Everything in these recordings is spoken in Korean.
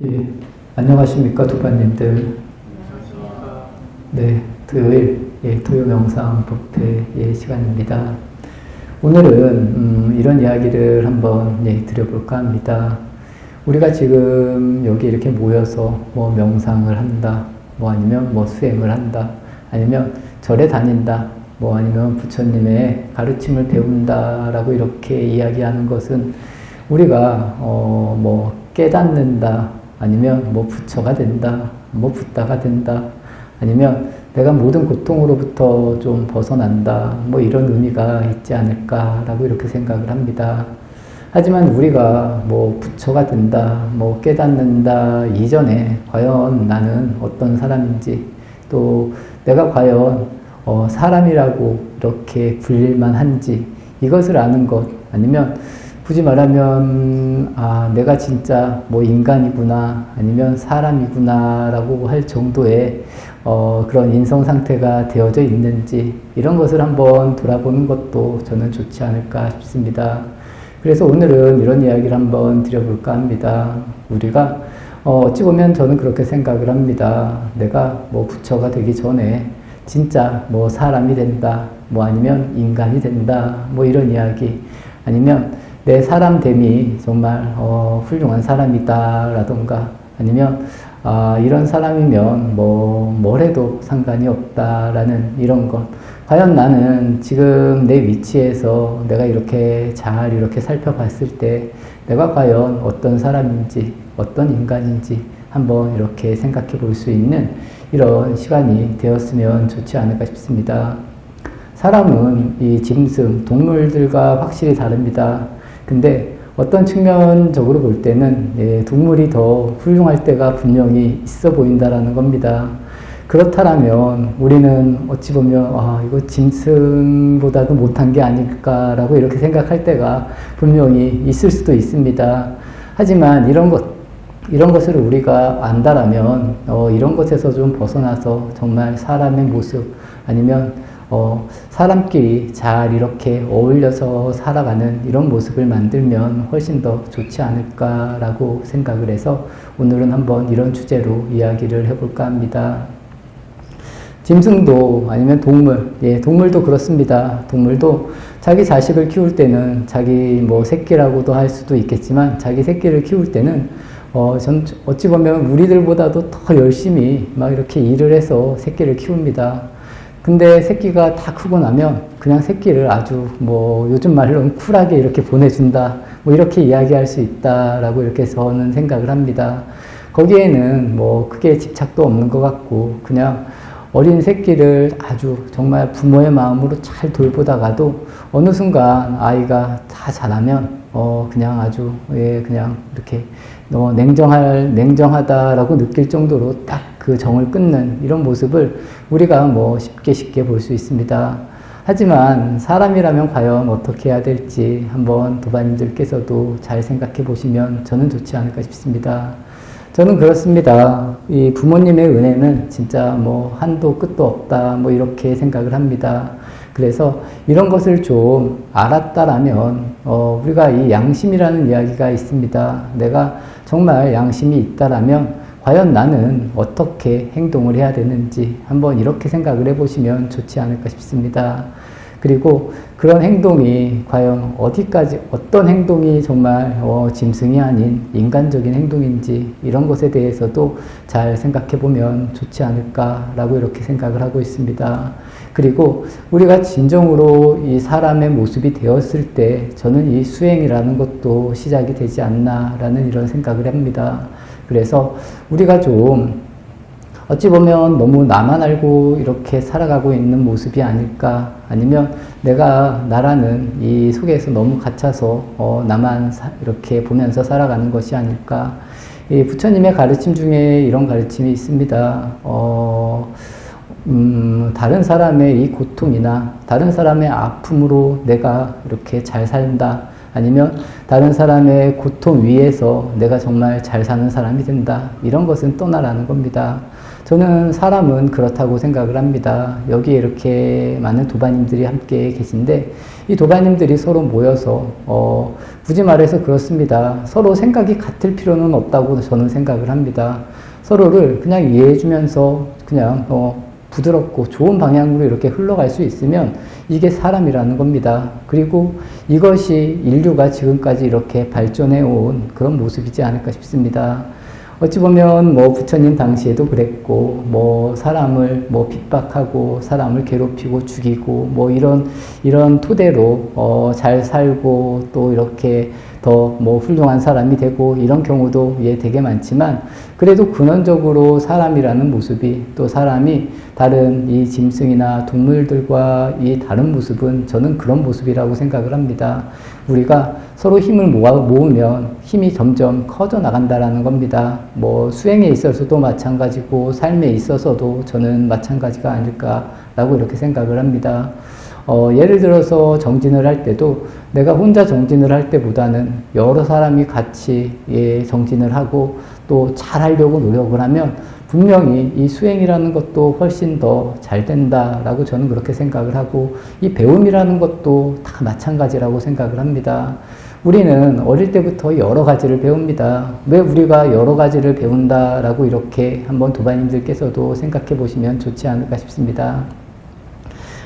예, 안녕하십니까 도반님들. 네, 토요일 토요 명상 법회 시간입니다. 오늘은 이런 이야기를 한번 드려볼까 합니다. 우리가 지금 여기 이렇게 모여서 뭐 명상을 한다, 뭐 아니면 뭐 수행을 한다, 아니면 절에 다닌다, 뭐 아니면 부처님의 가르침을 배운다라고 이렇게 이야기하는 것은 우리가 뭐 깨닫는다, 아니면 뭐 부처가 된다, 뭐 붓다가 된다, 아니면 내가 모든 고통으로부터 좀 벗어난다, 뭐 이런 의미가 있지 않을까라고 이렇게 생각을 합니다. 하지만 우리가 뭐 부처가 된다, 뭐 깨닫는다 이전에 과연 나는 어떤 사람인지, 또 내가 과연 사람이라고 이렇게 불릴만 한지, 이것을 아는 것, 아니면 굳이 말하면 내가 진짜 뭐 인간이구나, 아니면 사람이구나 라고 할 정도의 그런 인성 상태가 되어져 있는지, 이런 것을 한번 돌아보는 것도 저는 좋지 않을까 싶습니다. 그래서 오늘은 이런 이야기를 한번 드려볼까 합니다. 우리가 어찌 보면 저는 그렇게 생각을 합니다. 내가 뭐 부처가 되기 전에 진짜 뭐 사람이 된다, 뭐 아니면 인간이 된다, 뭐 이런 이야기, 아니면 내 사람됨이 정말 훌륭한 사람이다 라던가, 아니면 이런 사람이면 뭐 뭘 해도 상관이 없다라는 이런 것, 과연 나는 지금 내 위치에서 내가 이렇게 잘 이렇게 살펴봤을 때 내가 과연 어떤 사람인지, 어떤 인간인지 한번 이렇게 생각해 볼 수 있는 이런 시간이 되었으면 좋지 않을까 싶습니다. 사람은 이 짐승, 동물들과 확실히 다릅니다. 근데 어떤 측면적으로 볼 때는 동물이 더 훌륭할 때가 분명히 있어 보인다라는 겁니다. 그렇다면 우리는 어찌 보면 이거 짐승보다도 못한 게 아닐까라고 이렇게 생각할 때가 분명히 있을 수도 있습니다. 하지만 이런 것을 우리가 안다라면 이런 것에서 좀 벗어나서 정말 사람의 모습, 아니면 사람끼리 잘 이렇게 어울려서 살아가는 이런 모습을 만들면 훨씬 더 좋지 않을까라고 생각을 해서 오늘은 한번 이런 주제로 이야기를 해볼까 합니다. 짐승도 아니면 동물, 동물도 그렇습니다. 동물도 자기 자식을 키울 때는 자기 뭐 새끼라고도 할 수도 있겠지만 자기 새끼를 키울 때는 어찌 보면 우리들보다도 더 열심히 막 이렇게 일을 해서 새끼를 키웁니다. 근데 새끼가 다 크고 나면 그냥 새끼를 아주 뭐 요즘 말로는 쿨하게 이렇게 보내준다, 뭐 이렇게 이야기할 수 있다라고 이렇게 저는 생각을 합니다. 거기에는 뭐 크게 집착도 없는 것 같고, 그냥 어린 새끼를 아주 정말 부모의 마음으로 잘 돌보다가도 어느 순간 아이가 다 자라면 그냥 아주 그냥 이렇게 냉정하다라고 느낄 정도로 딱 그 정을 끊는 이런 모습을 우리가 뭐 쉽게 볼 수 있습니다. 하지만 사람이라면 과연 어떻게 해야 될지 한번 도반님들께서도 잘 생각해 보시면 저는 좋지 않을까 싶습니다. 저는 그렇습니다. 이 부모님의 은혜는 진짜 뭐 한도 끝도 없다, 뭐 이렇게 생각을 합니다. 그래서 이런 것을 좀 알았다라면 우리가 이 양심이라는 이야기가 있습니다. 내가 정말 양심이 있다라면 과연 나는 어떻게 행동을 해야 되는지 한번 이렇게 생각을 해보시면 좋지 않을까 싶습니다. 그리고 그런 행동이 과연 어디까지, 어떤 행동이 정말 짐승이 아닌 인간적인 행동인지, 이런 것에 대해서도 잘 생각해 보면 좋지 않을까라고 이렇게 생각을 하고 있습니다. 그리고 우리가 진정으로 이 사람의 모습이 되었을 때 저는 이 수행이라는 것도 시작이 되지 않나라는 이런 생각을 합니다. 그래서 우리가 좀 어찌 보면 너무 나만 알고 이렇게 살아가고 있는 모습이 아닐까, 아니면 내가 나라는 이 속에서 너무 갇혀서 나만 이렇게 보면서 살아가는 것이 아닐까. 이 부처님의 가르침 중에 이런 가르침이 있습니다. 다른 사람의 이 고통이나 다른 사람의 아픔으로 내가 이렇게 잘 산다, 아니면 다른 사람의 고통 위에서 내가 정말 잘 사는 사람이 된다, 이런 것은 떠나라는 겁니다. 저는 사람은 그렇다고 생각을 합니다. 여기에 이렇게 많은 도반님들이 함께 계신데 이 도반님들이 서로 모여서 굳이 말해서 그렇습니다. 서로 생각이 같을 필요는 없다고 저는 생각을 합니다. 서로를 그냥 이해해주면서 그냥 부드럽고 좋은 방향으로 이렇게 흘러갈 수 있으면 이게 사람이라는 겁니다. 그리고 이것이 인류가 지금까지 이렇게 발전해 온 그런 모습이지 않을까 싶습니다. 어찌 보면 부처님 당시에도 그랬고 사람을 핍박하고 사람을 괴롭히고 죽이고 이런 토대로 잘 살고 또 이렇게 더 훌륭한 사람이 되고 이런 경우도 되게 많지만 그래도 근원적으로 사람이라는 모습이 또 사람이 다른 이 짐승이나 동물들과 이 다른 모습은 저는 그런 모습이라고 생각을 합니다. 우리가 서로 힘을 모으면 힘이 점점 커져 나간다라는 겁니다. 수행에 있어서도 마찬가지고 삶에 있어서도 저는 마찬가지가 아닐까라고 이렇게 생각을 합니다. 예를 들어서 정진을 할 때도 내가 혼자 정진을 할 때보다는 여러 사람이 같이 정진을 하고 또 잘하려고 노력을 하면 분명히 이 수행이라는 것도 훨씬 더 잘 된다라고 저는 그렇게 생각을 하고 이 배움이라는 것도 다 마찬가지라고 생각을 합니다. 우리는 어릴 때부터 여러 가지를 배웁니다. 왜 우리가 여러 가지를 배운다라고 이렇게 한번 도반님들께서도 생각해 보시면 좋지 않을까 싶습니다.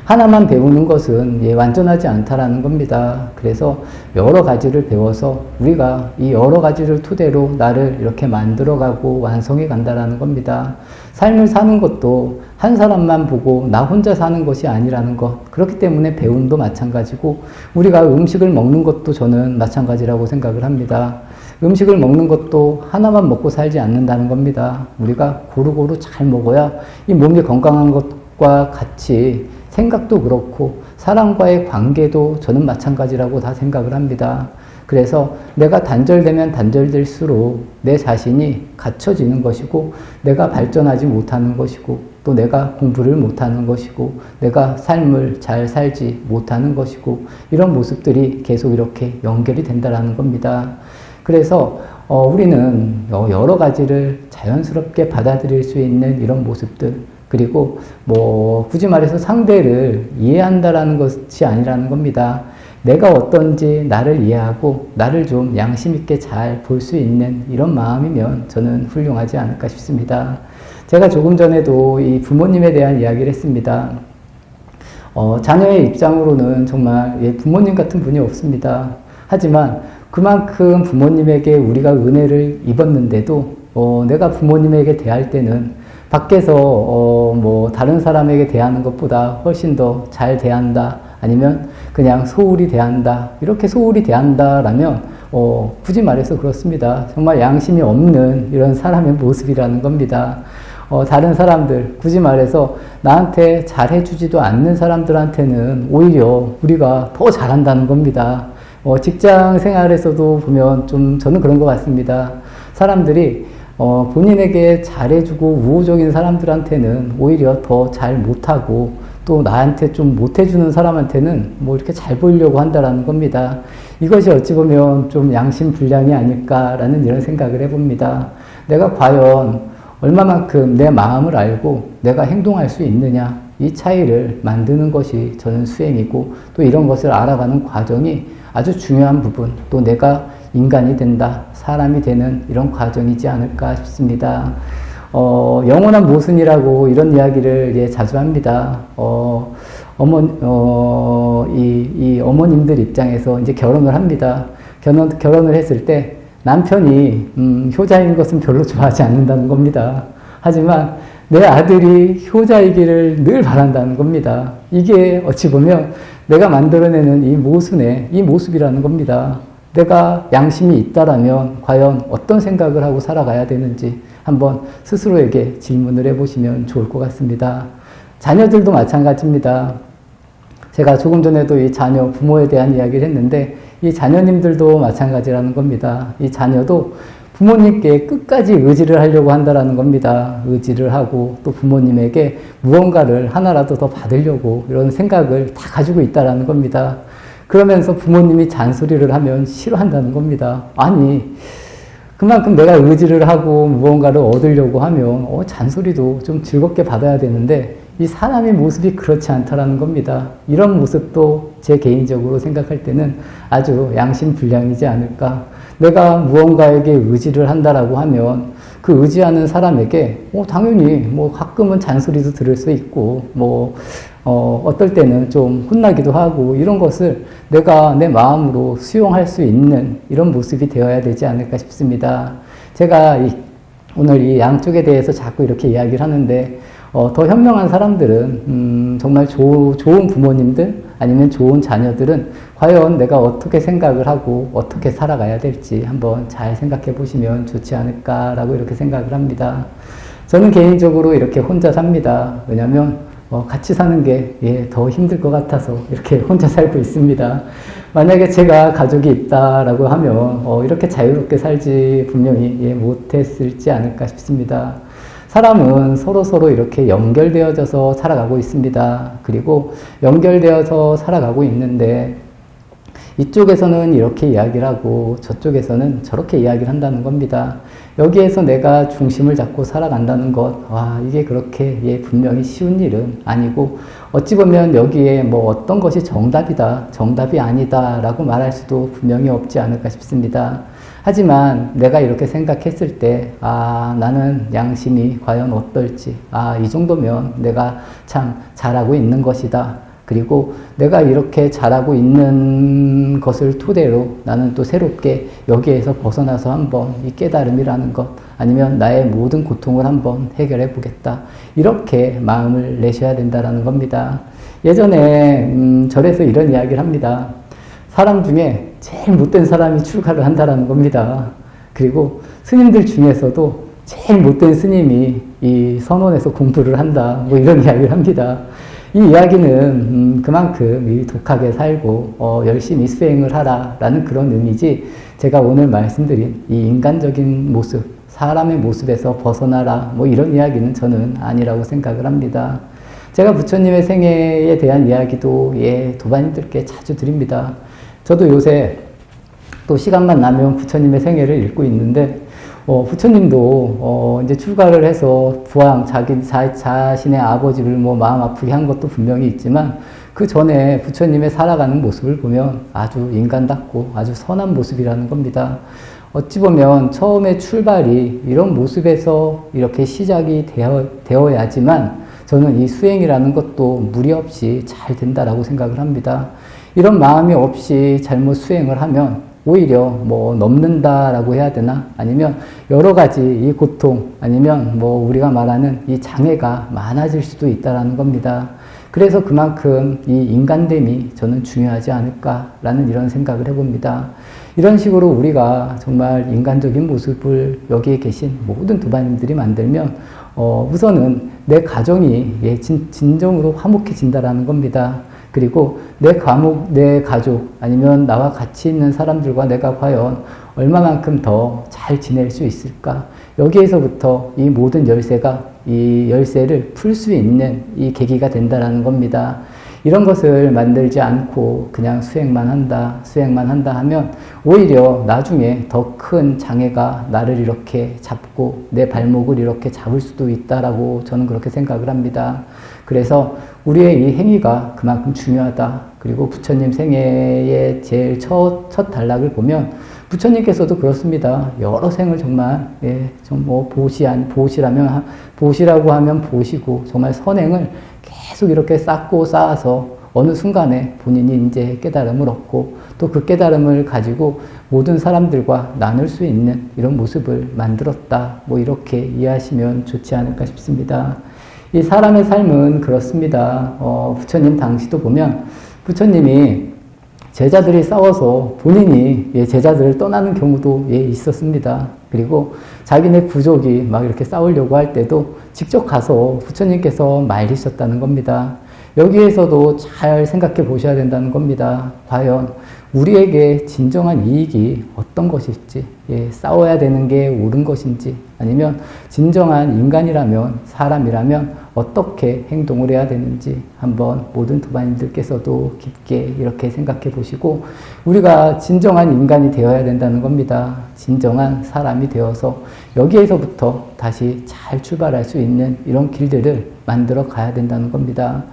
하나만 배우는 것은 완전하지 않다라는 겁니다. 그래서 여러 가지를 배워서 우리가 이 여러 가지를 토대로 나를 이렇게 만들어가고 완성해 간다라는 겁니다. 삶을 사는 것도 한 사람만 보고 나 혼자 사는 것이 아니라는 것. 그렇기 때문에 배움도 마찬가지고 우리가 음식을 먹는 것도 저는 마찬가지라고 생각을 합니다. 음식을 먹는 것도 하나만 먹고 살지 않는다는 겁니다. 우리가 고루고루 잘 먹어야 이 몸이 건강한 것과 같이 생각도 그렇고 사람과의 관계도 저는 마찬가지라고 다 생각을 합니다. 그래서 내가 단절되면 단절될수록 내 자신이 갇혀지는 것이고 내가 발전하지 못하는 것이고 또 내가 공부를 못하는 것이고 내가 삶을 잘 살지 못하는 것이고 이런 모습들이 계속 이렇게 연결이 된다는 겁니다. 그래서 우리는 여러 가지를 자연스럽게 받아들일 수 있는 이런 모습들 그리고 굳이 말해서 상대를 이해한다라는 것이 아니라는 겁니다. 내가 어떤지 나를 이해하고 나를 좀 양심 있게 잘 볼 수 있는 이런 마음이면 저는 훌륭하지 않을까 싶습니다. 제가 조금 전에도 이 부모님에 대한 이야기를 했습니다. 자녀의 입장으로는 정말 부모님 같은 분이 없습니다. 하지만 그만큼 부모님에게 우리가 은혜를 입었는데도 내가 부모님에게 대할 때는 밖에서 다른 사람에게 대하는 것보다 훨씬 더 잘 대한다 아니면 그냥 소홀히 대한다 이렇게 소홀히 대한다라면 굳이 말해서 그렇습니다. 정말 양심이 없는 이런 사람의 모습이라는 겁니다. 다른 사람들 굳이 말해서 나한테 잘해주지도 않는 사람들한테는 오히려 우리가 더 잘한다는 겁니다. 직장 생활에서도 보면 좀 저는 그런 것 같습니다. 사람들이 본인에게 잘해주고 우호적인 사람들한테는 오히려 더 잘 못하고 또 나한테 좀 못해주는 사람한테는 이렇게 잘 보이려고 한다라는 겁니다. 이것이 어찌 보면 좀 양심 불량이 아닐까라는 이런 생각을 해봅니다. 내가 과연 얼마만큼 내 마음을 알고 내가 행동할 수 있느냐 이 차이를 만드는 것이 저는 수행이고 또 이런 것을 알아가는 과정이 아주 중요한 부분 또 내가 인간이 된다, 사람이 되는 이런 과정이지 않을까 싶습니다. 영원한 모순이라고 이런 이야기를 자주 합니다. 이 어머님들 입장에서 이제 결혼을 합니다. 결혼을 했을 때 남편이 효자인 것은 별로 좋아하지 않는다는 겁니다. 하지만 내 아들이 효자이기를 늘 바란다는 겁니다. 이게 어찌 보면 내가 만들어내는 이 모순의 이 모습이라는 겁니다. 내가 양심이 있다라면 과연 어떤 생각을 하고 살아가야 되는지 한번 스스로에게 질문을 해보시면 좋을 것 같습니다. 자녀들도 마찬가지입니다. 제가 조금 전에도 이 자녀, 부모에 대한 이야기를 했는데 이 자녀님들도 마찬가지라는 겁니다. 이 자녀도 부모님께 끝까지 의지를 하려고 한다라는 겁니다. 의지를 하고 또 부모님에게 무언가를 하나라도 더 받으려고 이런 생각을 다 가지고 있다라는 겁니다. 그러면서 부모님이 잔소리를 하면 싫어한다는 겁니다. 아니, 그만큼 내가 의지를 하고 무언가를 얻으려고 하면 잔소리도 좀 즐겁게 받아야 되는데 이 사람의 모습이 그렇지 않다라는 겁니다. 이런 모습도 제 개인적으로 생각할 때는 아주 양심불량이지 않을까. 내가 무언가에게 의지를 한다라고 하면 그 의지하는 사람에게 당연히 뭐 가끔은 잔소리도 들을 수 있고 어떨 때는 좀 혼나기도 하고 이런 것을 내가 내 마음으로 수용할 수 있는 이런 모습이 되어야 되지 않을까 싶습니다. 제가 오늘 이 양쪽에 대해서 자꾸 이렇게 이야기를 하는데 더 현명한 사람들은 정말 좋은 부모님들 아니면 좋은 자녀들은 과연 내가 어떻게 생각을 하고 어떻게 살아가야 될지 한번 잘 생각해 보시면 좋지 않을까라고 이렇게 생각을 합니다. 저는 개인적으로 이렇게 혼자 삽니다. 왜냐하면 같이 사는 게 더 힘들 것 같아서 이렇게 혼자 살고 있습니다. 만약에 제가 가족이 있다라고 하면 이렇게 자유롭게 살지 분명히 못했을지 않을까 싶습니다. 사람은 서로 이렇게 연결되어져서 살아가고 있습니다. 그리고 연결되어서 살아가고 있는데 이쪽에서는 이렇게 이야기를 하고 저쪽에서는 저렇게 이야기를 한다는 겁니다. 여기에서 내가 중심을 잡고 살아간다는 것, 이게 그렇게 분명히 쉬운 일은 아니고 어찌 보면 여기에 뭐 어떤 것이 정답이다, 정답이 아니다 라고 말할 수도 분명히 없지 않을까 싶습니다. 하지만 내가 이렇게 생각했을 때 나는 양심이 과연 어떨지, 이 정도면 내가 참 잘하고 있는 것이다. 그리고 내가 이렇게 잘하고 있는 것을 토대로 나는 또 새롭게 여기에서 벗어나서 한번 이 깨달음이라는 것 아니면 나의 모든 고통을 한번 해결해 보겠다. 이렇게 마음을 내셔야 된다는 겁니다. 예전에 절에서 이런 이야기를 합니다. 사람 중에 제일 못된 사람이 출가를 한다는 겁니다. 그리고 스님들 중에서도 제일 못된 스님이 이 선원에서 공부를 한다. 뭐 이런 이야기를 합니다. 이 이야기는 그만큼 독하게 살고 열심히 수행을 하라라는 그런 의미지 제가 오늘 말씀드린 이 인간적인 모습, 사람의 모습에서 벗어나라 뭐 이런 이야기는 저는 아니라고 생각을 합니다. 제가 부처님의 생애에 대한 이야기도 도반님들께 자주 드립니다. 저도 요새 또 시간만 나면 부처님의 생애를 읽고 있는데 부처님도 이제 출가를 해서 부황 자신의 아버지를 뭐 마음 아프게 한 것도 분명히 있지만 그 전에 부처님의 살아가는 모습을 보면 아주 인간답고 아주 선한 모습이라는 겁니다. 어찌 보면 처음에 출발이 이런 모습에서 이렇게 시작이 되어야지만 저는 이 수행이라는 것도 무리 없이 잘 된다라고 생각을 합니다. 이런 마음이 없이 잘못 수행을 하면 오히려 뭐 넘는다라고 해야 되나? 아니면 여러 가지 이 고통 아니면 뭐 우리가 말하는 이 장애가 많아질 수도 있다라는 겁니다. 그래서 그만큼 이 인간됨이 저는 중요하지 않을까라는 이런 생각을 해봅니다. 이런 식으로 우리가 정말 인간적인 모습을 여기에 계신 모든 도반님들이 만들면 우선은 내 가정이 진정으로 화목해진다라는 겁니다. 그리고 내 가족 아니면 나와 같이 있는 사람들과 내가 과연 얼마만큼 더 잘 지낼 수 있을까? 여기에서부터 이 모든 이 열쇠를 풀 수 있는 이 계기가 된다라는 겁니다. 이런 것을 만들지 않고 그냥 수행만 한다 하면 오히려 나중에 더 큰 장애가 나를 이렇게 잡고 내 발목을 이렇게 잡을 수도 있다라고 저는 그렇게 생각을 합니다. 그래서 우리의 이 행위가 그만큼 중요하다. 그리고 부처님 생애의 제일 첫 단락을 보면 부처님께서도 그렇습니다. 여러 생을 정말 좀 보시라고 하면 보시고 정말 선행을 계속 이렇게 쌓아서 어느 순간에 본인이 이제 깨달음을 얻고 또 그 깨달음을 가지고 모든 사람들과 나눌 수 있는 이런 모습을 만들었다. 뭐 이렇게 이해하시면 좋지 않을까 싶습니다. 이 사람의 삶은 그렇습니다. 부처님 당시도 보면 부처님이 제자들이 싸워서 본인이 제자들을 떠나는 경우도 있었습니다. 그리고 자기네 부족이 막 이렇게 싸우려고 할 때도 직접 가서 부처님께서 말리셨다는 겁니다. 여기에서도 잘 생각해 보셔야 된다는 겁니다. 과연 우리에게 진정한 이익이 어떤 것일지, 예, 싸워야 되는 게 옳은 것인지, 아니면 진정한 인간이라면, 사람이라면 어떻게 행동을 해야 되는지 한번 모든 도반님들께서도 깊게 이렇게 생각해 보시고, 우리가 진정한 인간이 되어야 된다는 겁니다. 진정한 사람이 되어서 여기에서부터 다시 잘 출발할 수 있는 이런 길들을 만들어 가야 된다는 겁니다.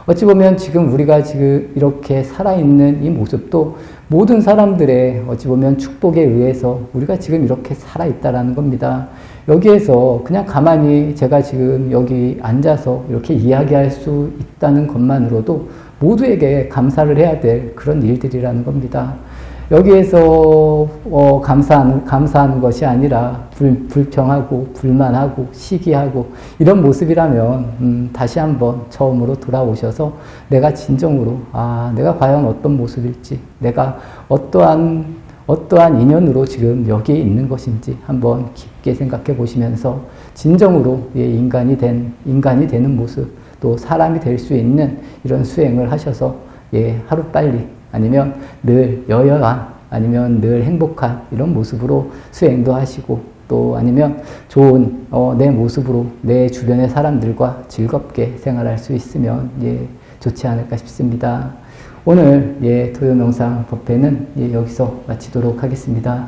어찌 보면 지금 우리가 지금 이렇게 살아있는 이 모습도 모든 사람들의 어찌 보면 축복에 의해서 우리가 지금 이렇게 살아있다라는 겁니다. 여기에서 그냥 가만히 제가 지금 여기 앉아서 이렇게 이야기할 수 있다는 것만으로도 모두에게 감사를 해야 될 그런 일들이라는 겁니다. 여기에서 감사하는 것이 아니라 불평하고 불만하고 시기하고 이런 모습이라면 다시 한번 처음으로 돌아오셔서 내가 진정으로 내가 과연 어떤 모습일지, 내가 어떠한 인연으로 지금 여기에 있는 것인지 한번 깊게 생각해 보시면서 진정으로 인간이 되는 모습, 또 사람이 될 수 있는 이런 수행을 하셔서 하루빨리 아니면 늘 여여한 아니면 늘 행복한 이런 모습으로 수행도 하시고, 또 아니면 좋은 내 모습으로 내 주변의 사람들과 즐겁게 생활할 수 있으면 좋지 않을까 싶습니다. 오늘 토요명상 법회는 여기서 마치도록 하겠습니다.